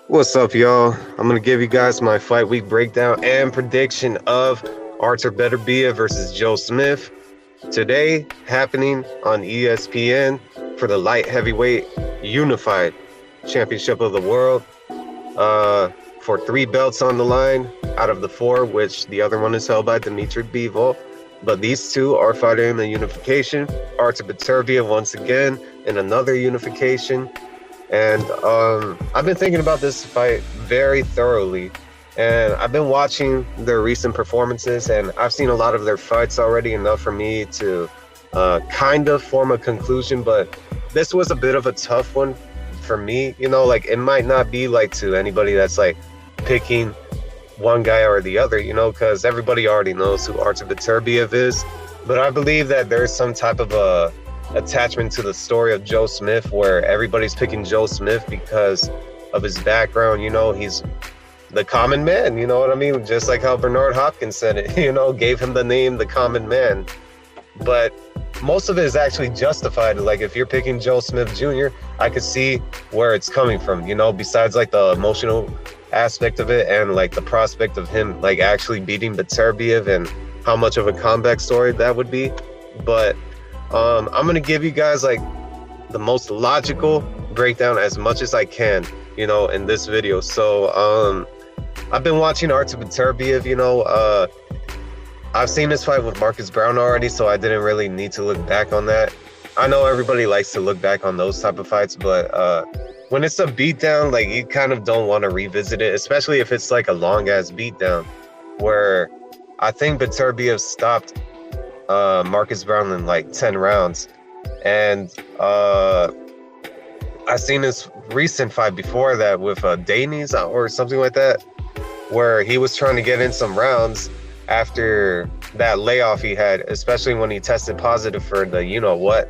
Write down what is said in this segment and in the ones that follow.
What's up, y'all? I'm gonna give you guys my fight week breakdown and prediction of Artur Beterbiev versus Joe Smith. Today, happening on ESPN for the light heavyweight unified championship of the world. For 3 belts on the line out of the 4, which the other one is held by Beterbiev. But these two are fighting in the unification. Artur Beterbiev once again in another unification. And I've been thinking about this fight very thoroughly, and I've been watching their recent performances, and I've seen a lot of their fights already, enough for me to kind of form a conclusion. But this was a bit of a tough one for me. You know, like, it might not be like to anybody that's like picking one guy or the other, you know, because everybody already knows who Artur Beterbiev is. But I believe that there's some type of a attachment to the story of Joe Smith, where everybody's picking Joe Smith because of his background. You know, he's the common man, you know what I mean? Just like how Bernard Hopkins said it, you know, gave him the name the common man. But most of it is actually justified. Like, if you're picking Joe Smith Jr., I could see where it's coming from, you know, besides like the emotional aspect of it and like the prospect of him like actually beating Beterbiev and how much of a comeback story that would be. But I'm gonna give you guys like the most logical breakdown as much as I can, you know, in this video. So I've been watching Artur Beterbiev, you know. I've seen this fight with Marcus Brown already, so I didn't really need to look back on that. I know everybody likes to look back on those type of fights, but when it's a beatdown, like, you kind of don't want to revisit it, especially if it's like a long ass beatdown, where I think Beterbiev stopped Marcus Brown in like 10 rounds. And I seen this recent fight before that with Danes or something like that, where he was trying to get in some rounds after that layoff he had, especially when he tested positive for the you-know-what.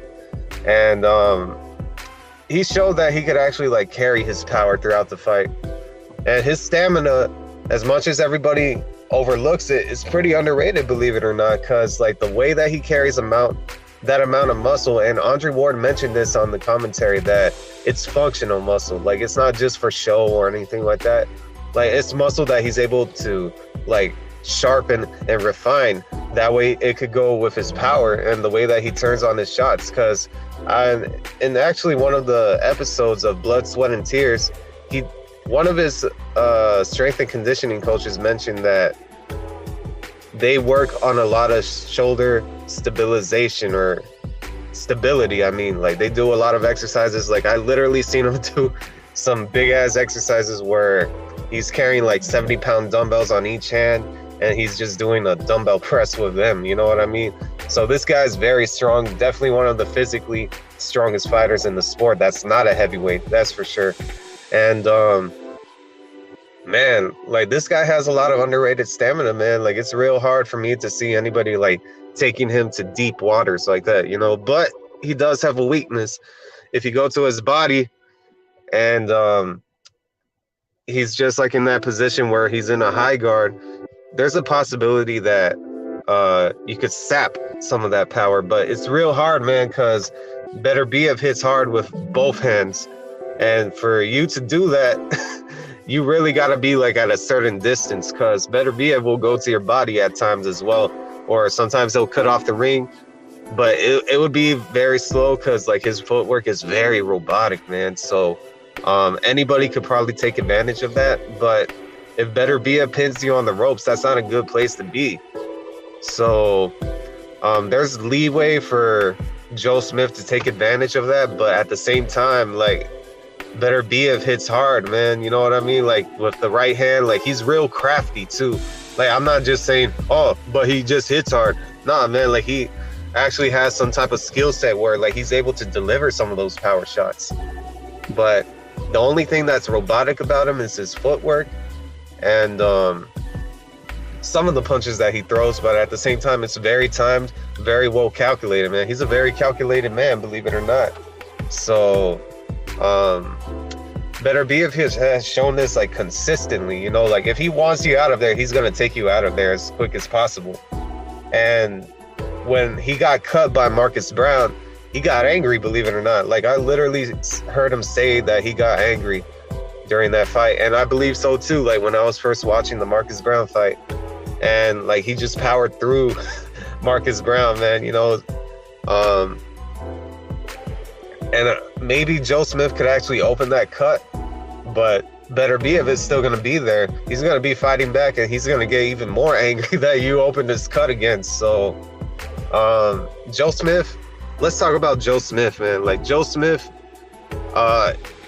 And he showed that he could actually like carry his power throughout the fight. And his stamina, as much as everybody overlooks it, is pretty underrated, believe it or not, because like the way that he carries that amount of muscle, and Andre Ward mentioned this on the commentary, that it's functional muscle. Like, it's not just for show or anything like that. Like, it's muscle that he's able to like sharpen and refine. That way it could go with his power and the way that he turns on his shots. Because in actually one of the episodes of Blood, Sweat, and Tears, one of his strength and conditioning coaches mentioned that they work on a lot of shoulder stabilization, or stability. I mean, like, they do a lot of exercises. Like, I literally seen him do some big ass exercises where he's carrying like 70-pound dumbbells on each hand, and he's just doing a dumbbell press with them, you know what I mean? So this guy's very strong, definitely one of the physically strongest fighters in the sport. That's not a heavyweight, that's for sure. And man, like, this guy has a lot of underrated stamina, man. Like, it's real hard for me to see anybody like taking him to deep waters like that, you know. But he does have a weakness. If you go to his body and he's just like in that position where he's in a high guard, there's a possibility that you could sap some of that power. But it's real hard, man, because Beterbiev hits hard with both hands. And for you to do that, you really got to be like at a certain distance, because Beterbiev will go to your body at times as well. Or sometimes he'll cut off the ring. But it would be very slow, because like his footwork is very robotic, man. So anybody could probably take advantage of that. But if Beterbiev pins you on the ropes, that's not a good place to be. So there's leeway for Joe Smith to take advantage of that. But at the same time, like, Beterbiev hits hard, man. You know what I mean? Like, with the right hand, like, he's real crafty too. Like, I'm not just saying, oh, but he just hits hard. Nah, man, like, he actually has some type of skill set where like he's able to deliver some of those power shots. But the only thing that's robotic about him is his footwork and some of the punches that he throws. But at the same time, it's very timed, very well calculated, man. He's a very calculated man, believe it or not. So Beterbiev has shown this like consistently, you know, like if he wants you out of there, he's going to take you out of there as quick as possible. And when he got cut by Marcus Brown, he got angry, believe it or not. Like, I literally heard him say that he got angry during that fight, and I believe so too. Like, when I was first watching the Marcus Brown fight, and like he just powered through Marcus Brown, man, you know. And maybe Joe Smith could actually open that cut, but Beterbiev is still going to be there. He's going to be fighting back, and he's going to get even more angry that you opened this cut against. So, Joe Smith, let's talk about Joe Smith, man. Like, Joe Smith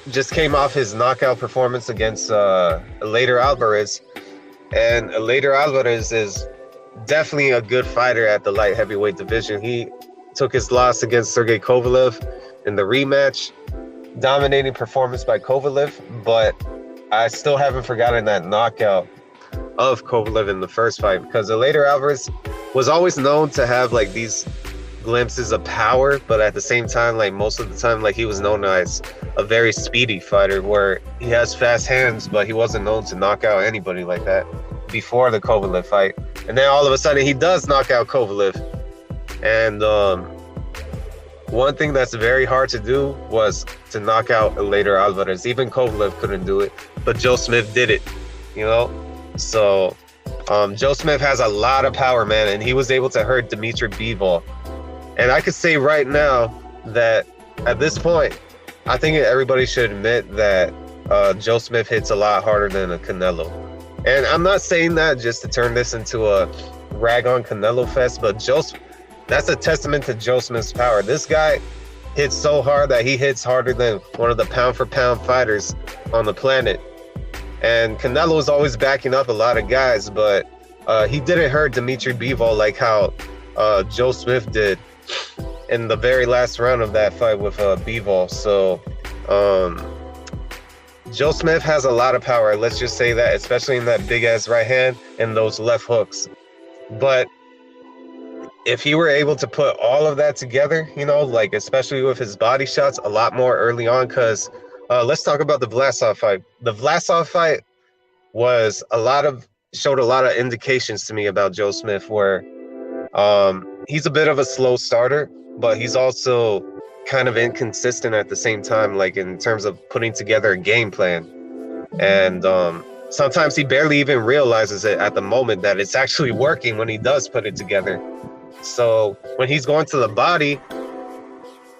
just came off his knockout performance against Artur Alvarez, and Artur Alvarez is definitely a good fighter at the light heavyweight division. He took his loss against Sergey Kovalev in the rematch. Dominating performance by Kovalev, but I still haven't forgotten that knockout of Kovalev in the first fight, because Artur Alvarez was always known to have like these glimpses of power, but at the same time, like most of the time, like he was known as a very speedy fighter where he has fast hands, but he wasn't known to knock out anybody like that before the Kovalev fight. And then all of a sudden he does knock out Kovalev. And one thing that's very hard to do was to knock out Artur Alvarez. Even Kovalev couldn't do it, but Joe Smith did it, you know? So Joe Smith has a lot of power, man, and he was able to hurt Dimitri Bivol. And I could say right now that at this point, I think everybody should admit that Joe Smith hits a lot harder than a Canelo. And I'm not saying that just to turn this into a rag on Canelo fest, but that's a testament to Joe Smith's power. This guy hits so hard that he hits harder than one of the pound-for-pound fighters on the planet. And Canelo is always backing up a lot of guys, but he didn't hurt Dimitri Bivol like how Joe Smith did in the very last round of that fight with Bivol. So Joe Smith has a lot of power, let's just say that, especially in that big-ass right hand and those left hooks. But if he were able to put all of that together, you know, like especially with his body shots a lot more early on, because let's talk about the Vlasov fight. The Vlasov fight showed a lot of indications to me about Joe Smith, where he's a bit of a slow starter, but he's also kind of inconsistent at the same time, like in terms of putting together a game plan. And sometimes he barely even realizes it at the moment that it's actually working when he does put it together. So when he's going to the body,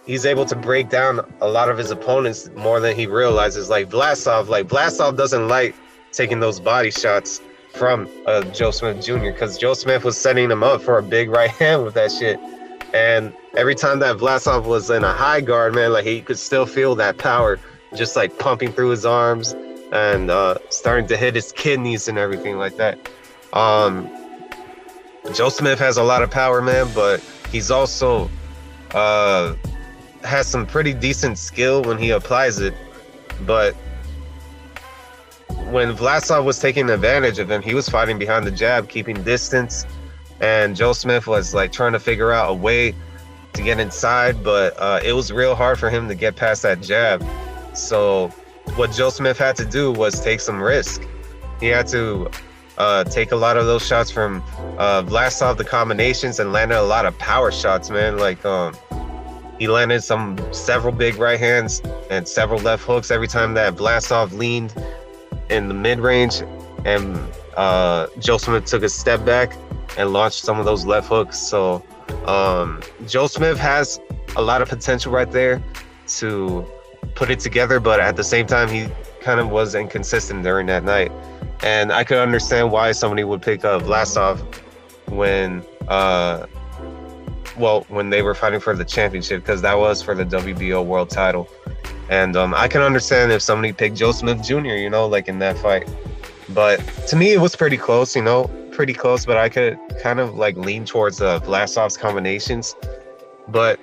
he's able to break down a lot of his opponents more than he realizes. Like Vlasov doesn't like taking those body shots from Joe Smith Jr. because Joe Smith was setting him up for a big right hand with that shit. And every time that Vlasov was in a high guard, man, like he could still feel that power just like pumping through his arms and starting to hit his kidneys and everything like that. Joe Smith has a lot of power, man, but he's also has some pretty decent skill when he applies it. But when Vlasov was taking advantage of him, he was fighting behind the jab, keeping distance, and Joe Smith was like trying to figure out a way to get inside, but it was real hard for him to get past that jab. So what Joe Smith had to do was take some risk. He had to take a lot of those shots from Vlasov, the combinations, and landed a lot of power shots, man. Like he landed several big right hands and several left hooks every time that Vlasov leaned in the mid-range, and Joe Smith took a step back and launched some of those left hooks. So Joe Smith has a lot of potential right there to put it together, but at the same time, he kind of was inconsistent during that night. And I could understand why somebody would pick up Vlasov when they were fighting for the championship, because that was for the WBO world title. And I can understand if somebody picked Joe Smith Jr., you know, like in that fight. But to me, it was pretty close, you know, but I could kind of like lean towards Vlasov's combinations. But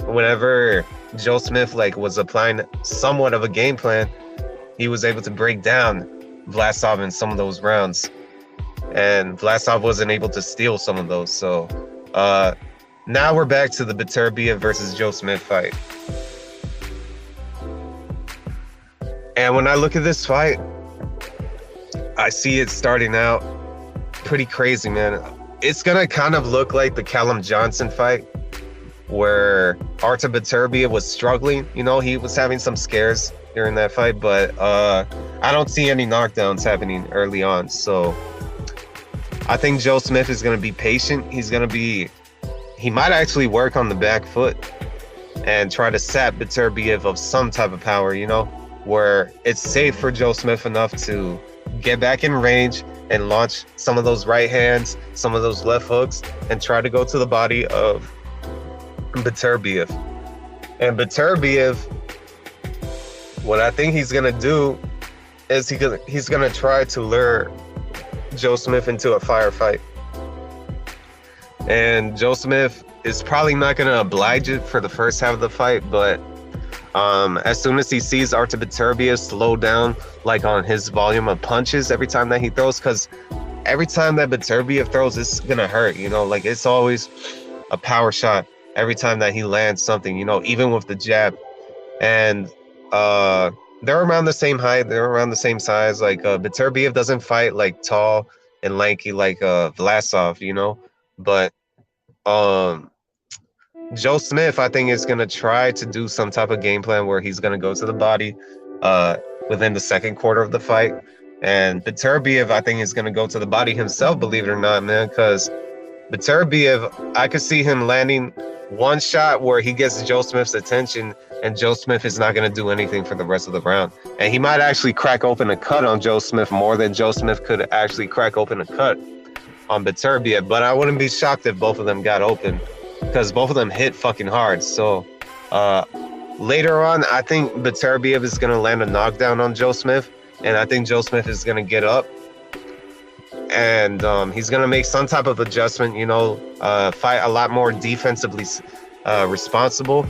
whenever Joe Smith like was applying somewhat of a game plan, he was able to break down Vlasov in some of those rounds, and Vlasov wasn't able to steal some of those. So now we're back to the Beterbiev versus Joe Smith fight. And when I look at this fight, I see it starting out pretty crazy, man. It's gonna kind of look like the Callum Johnson fight, where Artur Beterbiev was struggling. You know, he was having some scares during that fight, but I don't see any knockdowns happening early on. So I think Joe Smith is going to be patient. He might actually work on the back foot and try to sap Beterbiev of some type of power, you know, where it's safe for Joe Smith enough to get back in range and launch some of those right hands, some of those left hooks, and try to go to the body of Beterbiev. And Beterbiev, what I think he's gonna do is he's gonna try to lure Joe Smith into a firefight. And Joe Smith is probably not gonna oblige it for the first half of the fight, but as soon as he sees Artur Beterbiev slow down, like on his volume of punches every time that he throws, because every time that Beterbiev throws, it's gonna hurt, you know, like it's always a power shot every time that he lands something, you know, even with the jab. And they're around the same height, they're around the same size. Like Beterbiev doesn't fight like tall and lanky like Vlasov, you know, but Joe Smith, I think, is going to try to do some type of game plan where he's going to go to the body within the second quarter of the fight. And Beterbiev, I think, is going to go to the body himself, believe it or not, man, because Beterbiev, I could see him landing one shot where he gets Joe Smith's attention, and Joe Smith is not going to do anything for the rest of the round. And he might actually crack open a cut on Joe Smith more than Joe Smith could actually crack open a cut on Beterbiev. But I wouldn't be shocked if both of them got open, because both of them hit fucking hard. So later on, I think Beterbiev is going to land a knockdown on Joe Smith, and I think Joe Smith is going to get up, and he's going to make some type of adjustment, you know, fight a lot more defensively responsible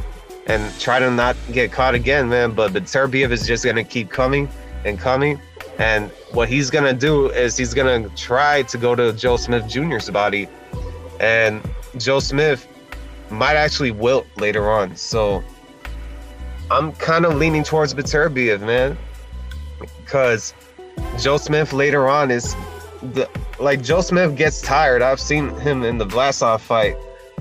and try to not get caught again, man. But Beterbiev is just going to keep coming and coming. And what he's going to do is he's going to try to go to Joe Smith Jr.'s body, and Joe Smith might actually wilt later on. So I'm kind of leaning towards Beterbiev, man, because Joe Smith later on is Joe Smith gets tired. I've seen him in the Vlasov fight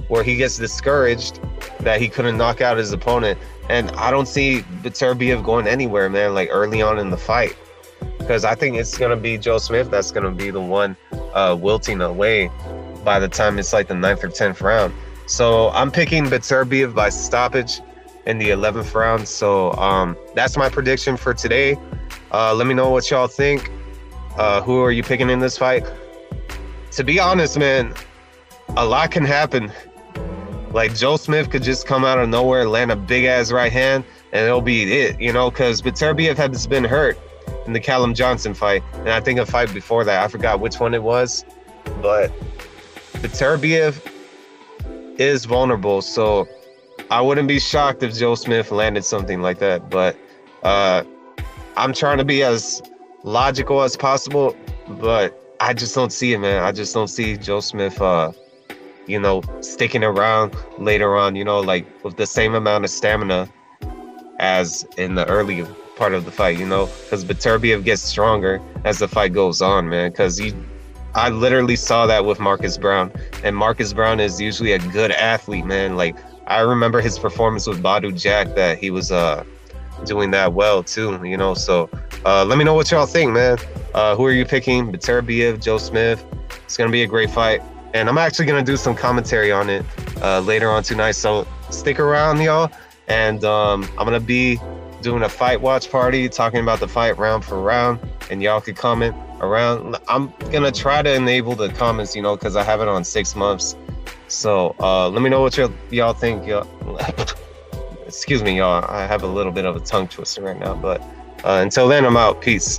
where he gets discouraged that he couldn't knock out his opponent, and I don't see Beterbiev going anywhere, man, like early on in the fight, because I think it's gonna be Joe Smith that's gonna be the one wilting away by the time it's like the 9th or 10th round. So I'm picking Beterbiev by stoppage in the 11th round. So that's my prediction for today. Let me know what y'all think. Who are you picking in this fight? To be honest, man, a lot can happen. Like Joe Smith could just come out of nowhere, land a big ass right hand, and it'll be it, you know, because Beterbiev has been hurt in the Callum Johnson fight, and I think a fight before that, I forgot which one it was, but Beterbiev is vulnerable, so I wouldn't be shocked if Joe Smith landed something like that. But I'm trying to be as logical as possible, but I just don't see it, man. I just don't see Joe Smith, you know, sticking around later on, you know, like with the same amount of stamina as in the early part of the fight, you know, because Beterbiev gets stronger as the fight goes on, man, because I literally saw that with Marcus Brown, and Marcus Brown is usually a good athlete, man. Like I remember his performance with Badu Jack, that he was doing that well too, you know. So let me know what y'all think, man. Who are you picking? Beterbiev, Joe Smith? It's gonna be a great fight, and I'm actually gonna do some commentary on it later on tonight, so stick around, y'all. And I'm gonna be doing a fight watch party, talking about the fight round for round, and y'all can comment around. I'm gonna try to enable the comments, you know, because I have it on 6 months. So let me know what y'all think. Y'all excuse me, y'all, I have a little bit of a tongue twister right now, but until then, I'm out. Peace.